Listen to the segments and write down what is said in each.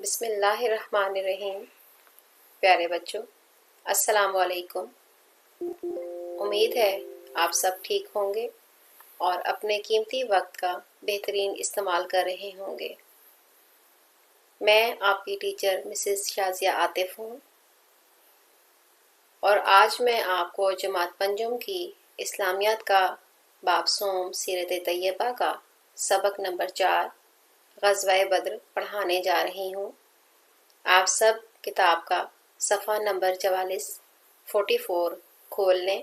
بسم اللہ الرحمن الرحیم۔ پیارے بچوں، السلام علیکم۔ امید ہے آپ سب ٹھیک ہوں گے اور اپنے قیمتی وقت کا بہترین استعمال کر رہے ہوں گے۔ میں آپ کی ٹیچر مسز شازیہ عاطف ہوں اور آج میں آپ کو جماعت پنجم کی اسلامیات کا باب سوم سیرت طیبہ کا سبق نمبر 4 غزوہ بدر پڑھانے جا رہی ہوں۔ آپ سب کتاب کا صفحہ نمبر 44 کھول لیں۔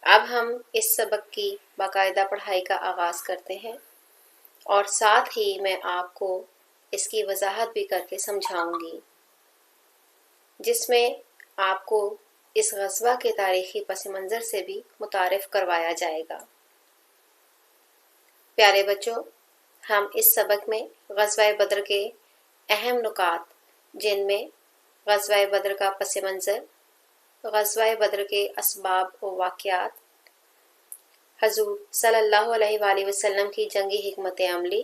اب ہم اس سبق کی باقاعدہ پڑھائی کا آغاز کرتے ہیں اور ساتھ ہی میں آپ کو اس کی وضاحت بھی کر کے سمجھاؤں گی، جس میں آپ کو اس غزوہ کے تاریخی پس منظر سے بھی متعارف کروایا جائے گا۔ پیارے بچوں، ہم اس سبق میں غزوہ بدر کے اہم نکات، جن میں غزوہ بدر کا پس منظر، غزوہ بدر کے اسباب و واقعات، حضور صلی اللہ علیہ وآلہ وسلم کی جنگی حکمت عملی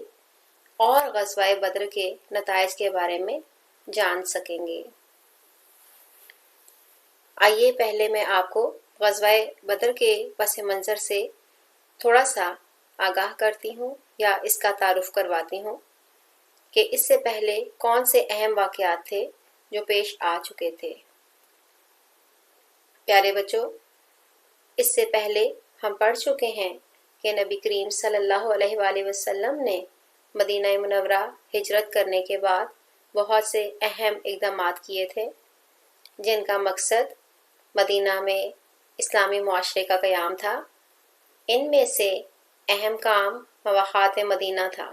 اور غزوہ بدر کے نتائج کے بارے میں جان سکیں گے۔ آئیے پہلے میں آپ کو غزوہ بدر کے پس منظر سے تھوڑا سا آگاہ کرتی ہوں یا اس کا تعارف کرواتی ہوں کہ اس سے پہلے کون سے اہم واقعات تھے جو پیش آ چکے تھے۔ پیارے بچوں، اس سے پہلے ہم پڑھ چکے ہیں کہ نبی کریم صلی اللہ علیہ وآلہ وسلم نے مدینہ منورہ ہجرت کرنے کے بعد بہت سے اہم اقدامات کیے تھے، جن کا مقصد مدینہ میں اسلامی معاشرے کا قیام تھا۔ ان میں سے اہم کام مواخات مدینہ تھا،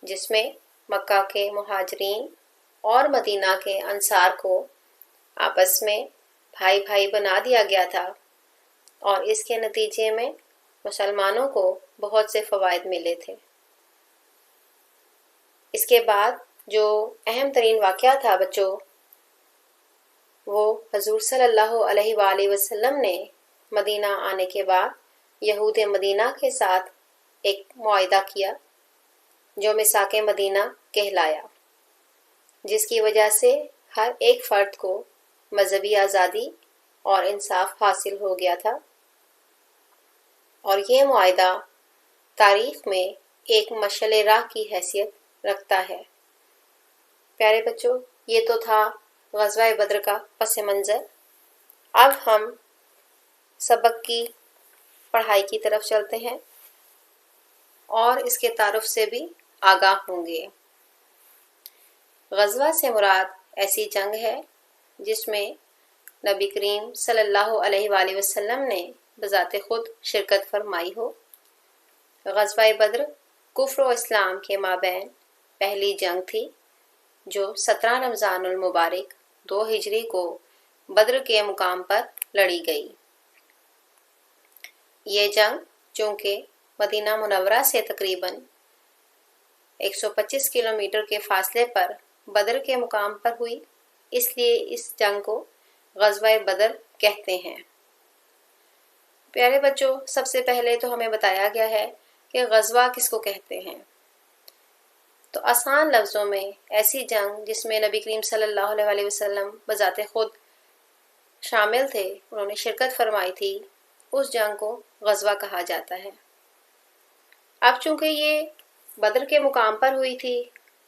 جس میں مکہ کے مہاجرین اور مدینہ کے انصار کو آپس میں بھائی بھائی بنا دیا گیا تھا اور اس کے نتیجے میں مسلمانوں کو بہت سے فوائد ملے تھے۔ اس کے بعد جو اہم ترین واقعہ تھا بچوں، وہ حضور صلی اللہ علیہ وآلہ وسلم نے مدینہ آنے کے بعد یہود مدینہ کے ساتھ ایک معاہدہ کیا جو میثاق مدینہ کہلایا، جس کی وجہ سے ہر ایک فرد کو مذہبی آزادی اور انصاف حاصل ہو گیا تھا، اور یہ معاہدہ تاریخ میں ایک مشعل راہ کی حیثیت رکھتا ہے۔ پیارے بچوں، یہ تو تھا غزوہ بدر کا پس منظر۔ اب ہم سبق کی پڑھائی کی طرف چلتے ہیں اور اس کے تعارف سے بھی آگاہ ہوں گے۔ غزوہ سے مراد ایسی جنگ ہے جس میں نبی کریم صلی اللہ علیہ وآلہ وسلم نے بذات خود شرکت فرمائی ہو۔ غزوہ بدر کفر و اسلام کے مابین پہلی جنگ تھی جو 17 رمضان المبارک 2 ہجری کو بدر کے مقام پر لڑی گئی۔ یہ جنگ چونکہ مدینہ منورہ سے تقریباً 125 کلومیٹر کے فاصلے پر بدر کے مقام پر ہوئی، اس لیے اس جنگ کو غزوہ بدر کہتے ہیں۔ پیارے بچوں، سب سے پہلے تو ہمیں بتایا گیا ہے کہ غزوہ کس کو کہتے ہیں۔ تو آسان لفظوں میں ایسی جنگ جس میں نبی کریم صلی اللہ علیہ وآلہ وسلم بذات خود شامل تھے، انہوں نے شرکت فرمائی تھی، اس جنگ کو غزوہ کہا جاتا ہے۔ اب چونکہ یہ بدر کے مقام پر ہوئی تھی،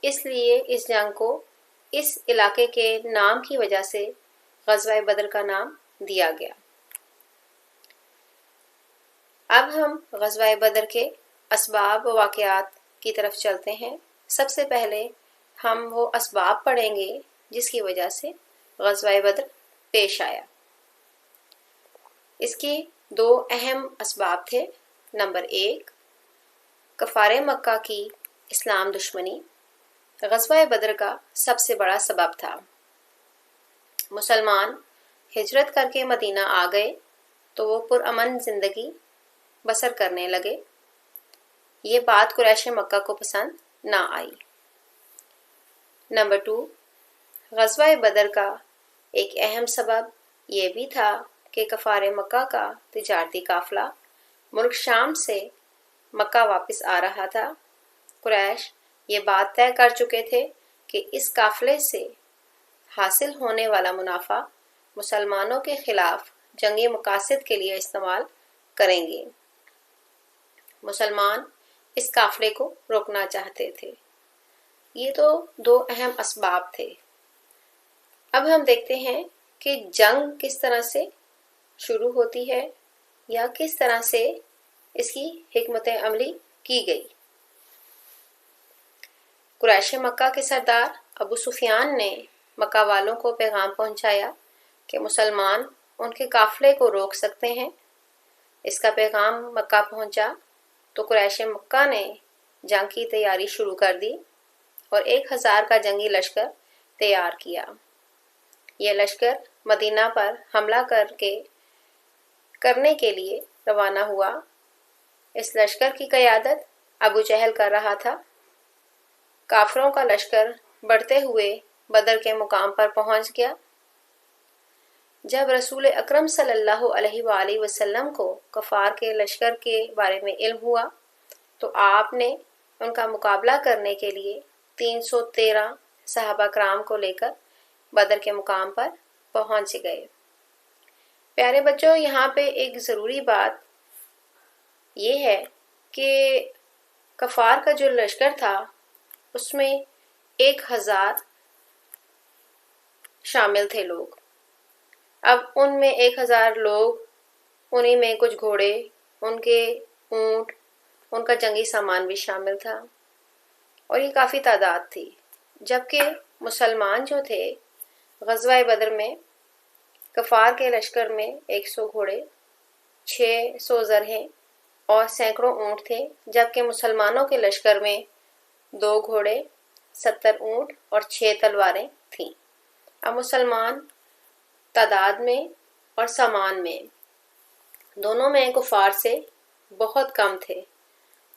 اس لیے اس جنگ کو اس علاقے کے نام کی وجہ سے غزوہ بدر کا نام دیا گیا۔ اب ہم غزوہ بدر کے اسباب و واقعات کی طرف چلتے ہیں۔ سب سے پہلے ہم وہ اسباب پڑھیں گے جس کی وجہ سے غزوہ بدر پیش آیا۔ اس کے 2 اہم اسباب تھے۔ نمبر 1، کفار مکہ کی اسلام دشمنی غزوہ بدر کا سب سے بڑا سبب تھا۔ مسلمان ہجرت کر کے مدینہ آ گئے تو وہ پرامن زندگی بسر کرنے لگے۔ یہ بات قریش مکہ کو پسند نہ آئی۔ نمبر 2، غزوہ بدر کا ایک اہم سبب یہ بھی تھا کہ کفار مکہ کا تجارتی قافلہ ملک شام سے مکہ واپس آ رہا تھا۔ قریش یہ بات طے کر چکے تھے کہ اس قافلے سے حاصل ہونے والا منافع مسلمانوں کے خلاف جنگی مقاصد کے لیے استعمال کریں گے۔ مسلمان اس قافلے کو روکنا چاہتے تھے۔ یہ تو دو اہم اسباب تھے۔ اب ہم دیکھتے ہیں کہ جنگ کس طرح سے شروع ہوتی ہے یا کس طرح سے اس کی حکمت عملی کی گئی۔ قریش مکہ کے سردار ابو سفیان نے مکہ والوں کو پیغام پہنچایا کہ مسلمان ان کے قافلے کو روک سکتے ہیں۔ اس کا پیغام مکہ پہنچا تو قریش مکہ نے جنگ کی تیاری شروع کر دی اور 1000 کا جنگی لشکر تیار کیا۔ یہ لشکر مدینہ پر حملہ کرنے کے لیے روانہ ہوا۔ اس لشکر کی قیادت ابو جہل کر رہا تھا۔ کافروں کا لشکر بڑھتے ہوئے بدر کے مقام پر پہنچ گیا۔ جب رسول اکرم صلی اللہ علیہ وآلہ وسلم کو کفار کے لشکر کے بارے میں علم ہوا تو آپ نے ان کا مقابلہ کرنے کے لیے 313 صحابہ کرام کو لے کر بدر کے مقام پر پہنچ گئے۔ پیارے بچوں، یہاں پہ ایک ضروری بات یہ ہے کہ کفار کا جو لشکر تھا اس میں 1000 شامل تھے لوگ۔ اب ان میں 1000 لوگ، انہی میں کچھ گھوڑے، ان کے اونٹ، ان کا جنگی سامان بھی شامل تھا اور یہ کافی تعداد تھی۔ جبکہ مسلمان جو تھے غزوہ بدر میں کفار کے لشکر میں 100 گھوڑے، 600 زرہیں اور سینکڑوں اونٹ تھے، جبکہ مسلمانوں کے لشکر میں 2 گھوڑے، 70 اونٹ اور 6 تلواریں تھیں۔ اب مسلمان تعداد میں اور سامان میں دونوں میں کفار سے بہت کم تھے،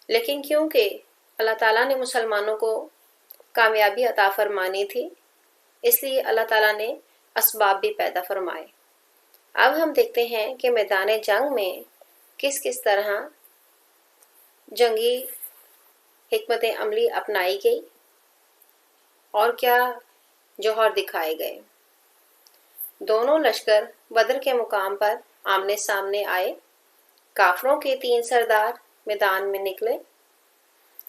لیکن کیونکہ اللہ تعالیٰ نے مسلمانوں کو کامیابی عطا فرمانی تھی، اس لیے اللہ تعالیٰ نے اسباب بھی پیدا فرمائے۔ اب ہم دیکھتے ہیں کہ میدان جنگ میں کس طرح جنگی حکمت عملی اپنائی گئی اور کیا جوہر دکھائے گئے۔ دونوں لشکر بدر کے مقام پر آمنے سامنے آئے۔ کافروں کے 3 سردار میدان میں نکلے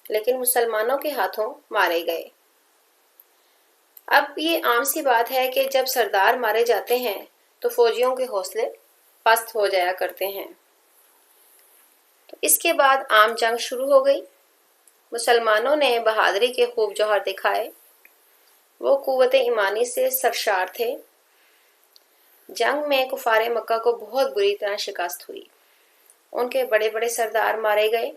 لیکن مسلمانوں کے ہاتھوں مارے گئے۔ اب یہ عام سی بات ہے کہ جب سردار مارے جاتے ہیں تو فوجیوں کے حوصلے پست ہو جایا کرتے ہیں۔ تو اس کے بعد عام جنگ شروع ہو گئی۔ مسلمانوں نے بہادری کے خوب جوہر دکھائے۔ وہ قوت ایمانی سے سرشار تھے۔ جنگ میں کفار مکہ کو بہت بری طرح شکست ہوئی۔ ان کے بڑے بڑے سردار مارے گئے۔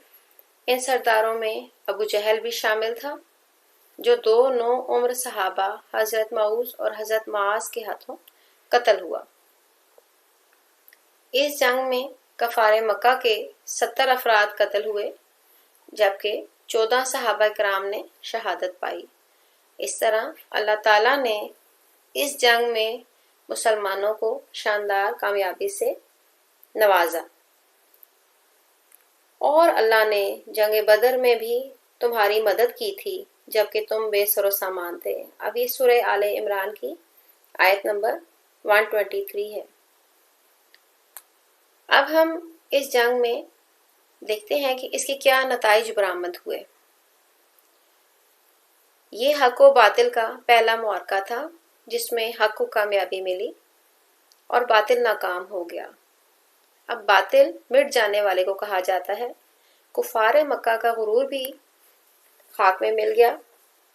ان سرداروں میں ابو جہل بھی شامل تھا، جو 2 نوعمر صحابہ حضرت معوذ اور حضرت معاذ کے ہاتھوں قتل ہوا۔ اس جنگ میں کفار مکہ کے 70 افراد قتل ہوئے، جبکہ 14 صحابہ کرام نے شہادت پائی۔ اس طرح اللہ تعالیٰ نے اس جنگ میں مسلمانوں کو شاندار کامیابی سے نوازا، اور اللہ نے جنگ بدر میں بھی تمہاری مدد کی تھی جبکہ تم بے سر و سامان تھے۔ اب یہ سورہ آل عمران کی آیت نمبر 123 ہے۔ اب ہم اس جنگ میں دیکھتے ہیں کہ اس کے کیا نتائج برآمد ہوئے۔ یہ حق و باطل کا پہلا معرکہ تھا جس میں حق کو کامیابی ملی اور باطل ناکام ہو گیا۔ اب باطل مٹ جانے والے کو کہا جاتا ہے۔ کفار مکہ کا غرور بھی خاک میں مل گیا۔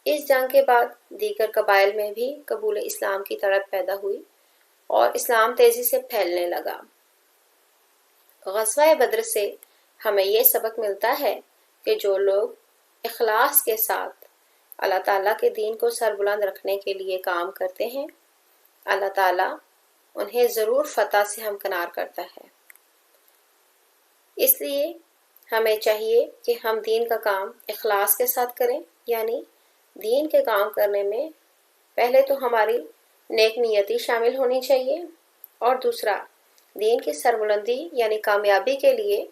اس جنگ کے بعد دیگر قبائل میں بھی قبول اسلام کی تڑپ پیدا ہوئی اور اسلام تیزی سے پھیلنے لگا۔ غزوہ بدر سے ہمیں یہ سبق ملتا ہے کہ جو لوگ اخلاص کے ساتھ اللہ تعالیٰ کے دین کو سربلند رکھنے کے لیے کام کرتے ہیں، اللہ تعالیٰ انہیں ضرور فتح سے ہمکنار کرتا ہے۔ اس لیے ہمیں چاہیے کہ ہم دین کا کام اخلاص کے ساتھ کریں، یعنی دین کے کام کرنے میں پہلے تو ہماری نیک نیتی شامل ہونی چاہیے، اور دوسرا دین کی سربلندی یعنی کامیابی کے لیے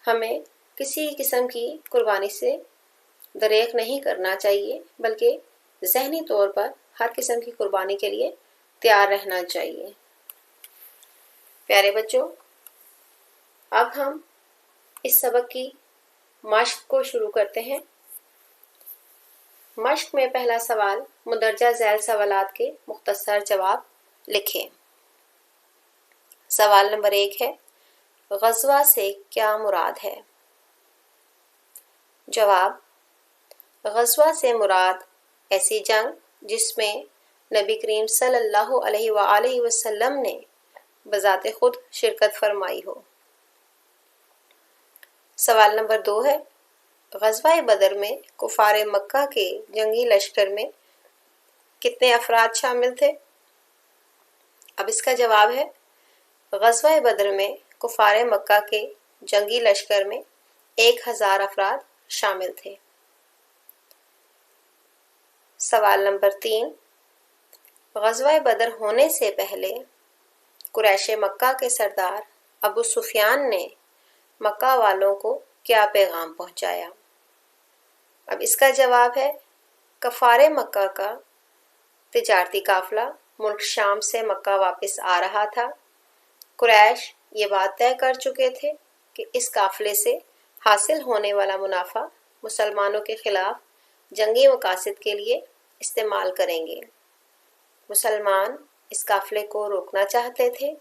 ہمیں کسی قسم کی قربانی سے دریغ نہیں کرنا چاہیے، بلکہ ذہنی طور پر ہر قسم کی قربانی کے لیے تیار رہنا چاہیے۔ پیارے بچوں، اب ہم اس سبق کی مشق کو شروع کرتے ہیں۔ مشق میں پہلا سوال، مندرجہ ذیل سوالات کے مختصر جواب لکھیں۔ سوال نمبر 1 ہے، غزوہ سے کیا مراد ہے؟ جواب، غزوہ سے مراد ایسی جنگ جس میں نبی کریم صلی اللہ علیہ وآلہ وسلم نے بذات خود شرکت فرمائی ہو۔ سوال نمبر 2 ہے، غزوہ بدر میں کفار مکہ کے جنگی لشکر میں کتنے افراد شامل تھے؟ اب اس کا جواب ہے، غزوہ بدر میں کفار مکہ کے جنگی لشکر میں 1000 افراد شامل تھے۔ سوال نمبر 3، غزوہ بدر ہونے سے پہلے قریش مکہ کے سردار ابو سفیان نے مکہ والوں کو کیا پیغام پہنچایا؟ اب اس کا جواب ہے، کفار مکہ کا تجارتی قافلہ ملک شام سے مکہ واپس آ رہا تھا۔ قریش یہ بات طے کر چکے تھے کہ اس قافلے سے حاصل ہونے والا منافع مسلمانوں کے خلاف جنگی مقاصد کے لیے استعمال کریں گے۔ مسلمان اس قافلے کو روکنا چاہتے تھے،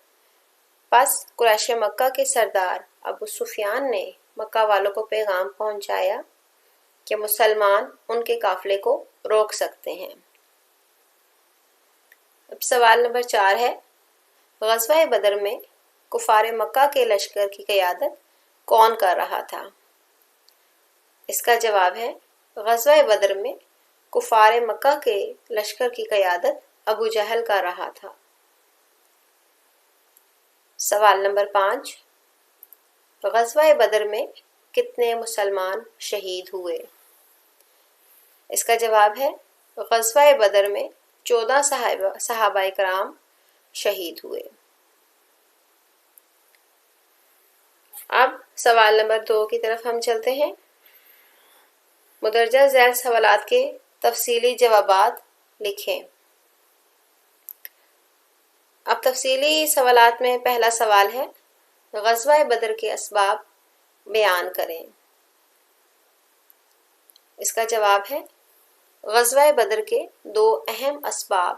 پس قریش مکہ کے سردار ابو سفیان نے مکہ والوں کو پیغام پہنچایا کہ مسلمان ان کے قافلے کو روک سکتے ہیں۔ اب سوال نمبر 4 ہے، غزوہ بدر میں کفار مکہ کے لشکر کی قیادت کون کر رہا تھا؟ اس کا جواب ہے، غزوہ بدر میں کفار مکہ کے لشکر کی قیادت ابو جہل کر رہا تھا۔ سوال نمبر 5، غزوہ بدر میں کتنے مسلمان شہید ہوئے؟ اس کا جواب ہے، غزوہ بدر میں 14 صحابہ کرام شہید ہوئے۔ اب سوال نمبر 2 کی طرف ہم چلتے ہیں۔ مندرجہ ذیل سوالات کے تفصیلی جوابات لکھیں۔ اب تفصیلی سوالات میں پہلا سوال ہے، غزوہ بدر کے اسباب بیان کریں۔ اس کا جواب ہے، غزوہ بدر کے 2 اہم اسباب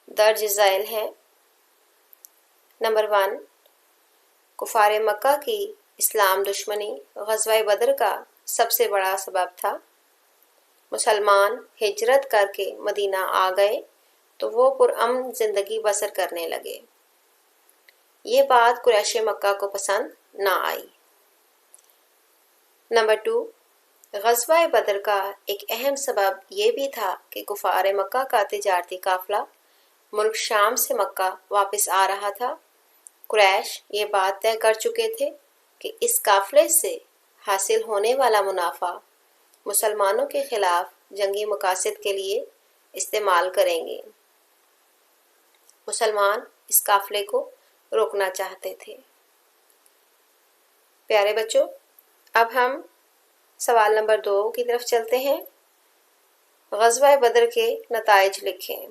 درج ذیل ہیں۔ نمبر 1، کفار مکہ کی اسلام دشمنی غزوہ بدر کا سب سے بڑا سبب تھا۔ مسلمان ہجرت کر کے مدینہ آ گئے تو وہ پرامن زندگی بسر کرنے لگے۔ یہ بات قریش مکہ کو پسند نہ آئی۔ نمبر 2، غزوہ بدر کا ایک اہم سبب یہ بھی تھا کہ کفار مکہ کا تجارتی قافلہ ملک شام سے مکہ واپس آ رہا تھا۔ قریش یہ بات طے کر چکے تھے کہ اس قافلے سے حاصل ہونے والا منافع مسلمانوں کے خلاف جنگی مقاصد کے لیے استعمال کریں گے۔ مسلمان اس قافلے کو روکنا چاہتے تھے۔ پیارے بچوں، اب ہم سوال نمبر 2 کی طرف چلتے ہیں۔ غزوہ بدر کے نتائج لکھیں۔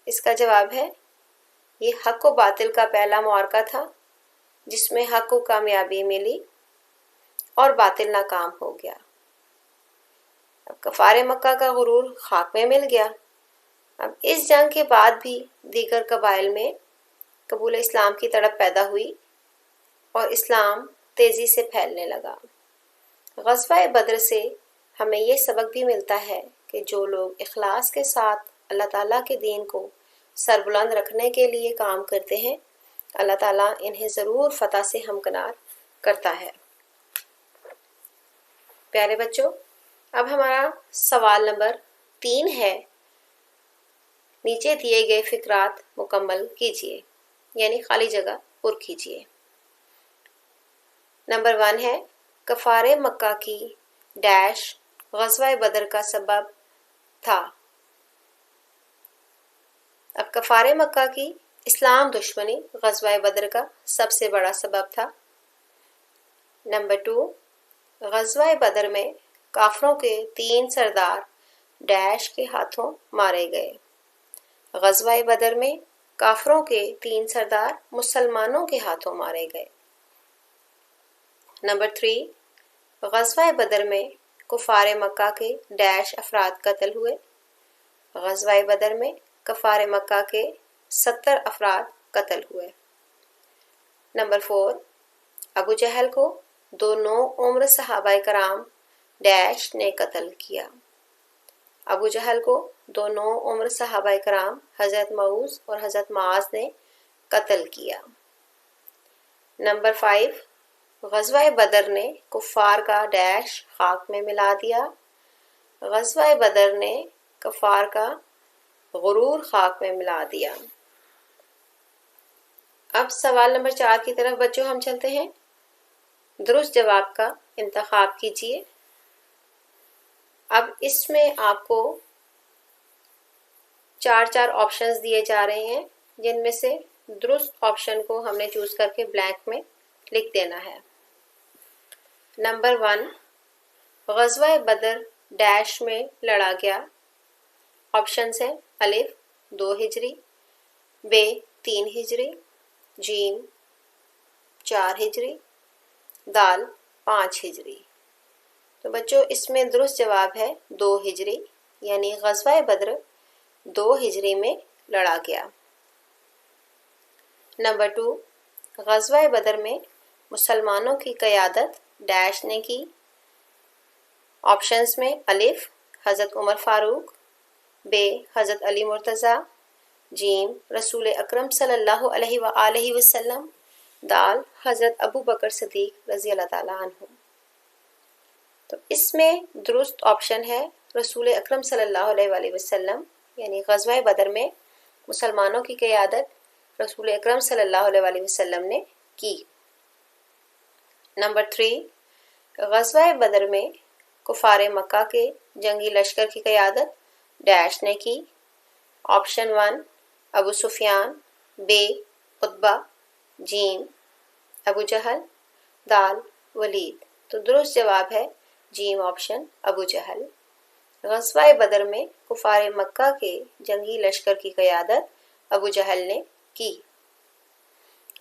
اس کا جواب ہے، یہ حق و باطل کا پہلا معرکہ تھا جس میں حق کو کامیابی ملی اور باطل ناکام ہو گیا۔ اب کفار مکہ کا غرور خاک میں مل گیا۔ اب اس جنگ کے بعد بھی دیگر قبائل میں قبول اسلام کی تڑپ پیدا ہوئی اور اسلام تیزی سے پھیلنے لگا۔ غزوہ بدر سے ہمیں یہ سبق بھی ملتا ہے کہ جو لوگ اخلاص کے ساتھ اللہ تعالیٰ کے دین کو سربلند رکھنے کے لیے کام کرتے ہیں، اللہ تعالیٰ انہیں ضرور فتح سے ہمکنار کرتا ہے۔ پیارے بچوں، اب ہمارا سوال نمبر 3 ہے، نیچے دیے گئے فقرات مکمل کیجیے، یعنی خالی جگہ پر کیجیے۔ نمبر 1 ہے، کفار مکہ کی ڈیش غزوہ بدر کا سبب تھا۔ اب کفار مکہ کی اسلام دشمنی غزوہ بدر کا سب سے بڑا سبب تھا۔ نمبر 2، غزوہ بدر میں کافروں کے 3 سردار ڈیش کے ہاتھوں مارے گئے۔ غزوہ بدر میں کافروں کے 3 سردار مسلمانوں کے ہاتھوں مارے گئے۔ نمبر 3، غزوہ بدر میں کفار مکہ کے ڈیش افراد قتل ہوئے۔ غزوہ بدر میں کفار مکہ کے 70 افراد قتل ہوئے۔ نمبر 4، ابو جہل کو 2 نوعمر صحابہ کرام ڈیش نے قتل کیا۔ ابو جہل کو 2 نوعمر صحابہ کرام حضرت معوذ اور حضرت معاذ نے قتل کیا۔ نمبر 5، غزوہ بدر نے کفار کا ڈیش خاک میں ملا دیا۔ غزوہ بدر نے کفار کا غرور خاک میں ملا دیا۔ اب سوال نمبر 4 کی طرف بچوں ہم چلتے ہیں۔ درست جواب کا انتخاب کیجیے۔ اب اس میں آپ کو 4 آپشنز دیے جا رہے ہیں، جن میں سے درست آپشن کو ہم نے چوز کر کے بلینک میں لکھ دینا ہے۔ نمبر 1، غزوہ بدر ڈیش میں لڑا گیا۔ آپشنز ہیں الف 2 ہجری، ب 3 ہجری، جیم 4 ہجری، دال 5 ہجری۔ تو بچوں اس میں درست جواب ہے 2 ہجری، یعنی غزوہ بدر 2 ہجری میں لڑا گیا۔ نمبر 2، غزوہ بدر میں مسلمانوں کی قیادت ڈیش نے کی۔ آپشنز میں الف حضرت عمر فاروق، ب حضرت علی مرتضیٰ، جیم رسول اکرم صلی اللہ علیہ وآلہ وسلم، دال حضرت ابو بکر صدیق رضی اللہ تعالیٰ عنہ۔ تو اس میں درست آپشن ہے رسول اکرم صلی اللہ علیہ وآلہ وسلم، یعنی غزوہ بدر میں مسلمانوں کی قیادت رسول اکرم صلی اللہ علیہ وآلہ وسلم نے کی۔ نمبر 3، غزوہ بدر میں کفار مکہ کے جنگی لشکر کی قیادت ڈیش نے کی۔ آپشن 1 ابو سفیان، ب عتبہ، جیم ابو جہل، دال ولید۔ تو درست جواب ہے جیم آپشن ابو جہل۔ غزوہ بدر میں کفار مکہ کے جنگی لشکر کی قیادت ابو جہل نے کی۔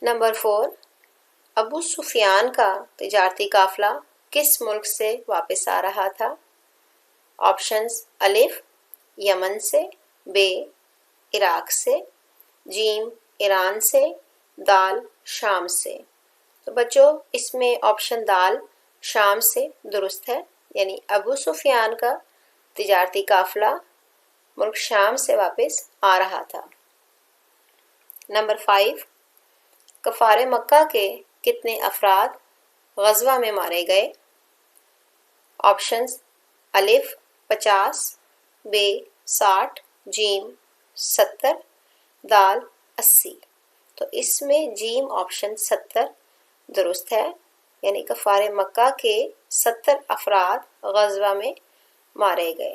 نمبر 4، ابو سفیان کا تجارتی قافلہ کس ملک سے واپس آ رہا تھا؟ آپشنز الف یمن سے، ب عراق سے، جیم ایران سے، دال شام سے۔ تو بچوں اس میں آپشن دال شام سے درست ہے، یعنی ابو سفیان کا تجارتی قافلہ ملک شام سے واپس آ رہا تھا۔ نمبر 5، کفار مکہ کے کتنے افراد غزوہ میں مارے گئے؟ آپشنز الف 50، ب 60، جیم 70، دال 80۔ تو اس میں جیم آپشن 70 درست ہے، یعنی کفار مکہ کے 70 افراد غزوہ میں مارے گئے۔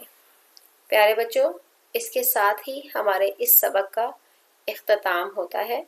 پیارے بچوں، اس کے ساتھ ہی ہمارے اس سبق کا اختتام ہوتا ہے۔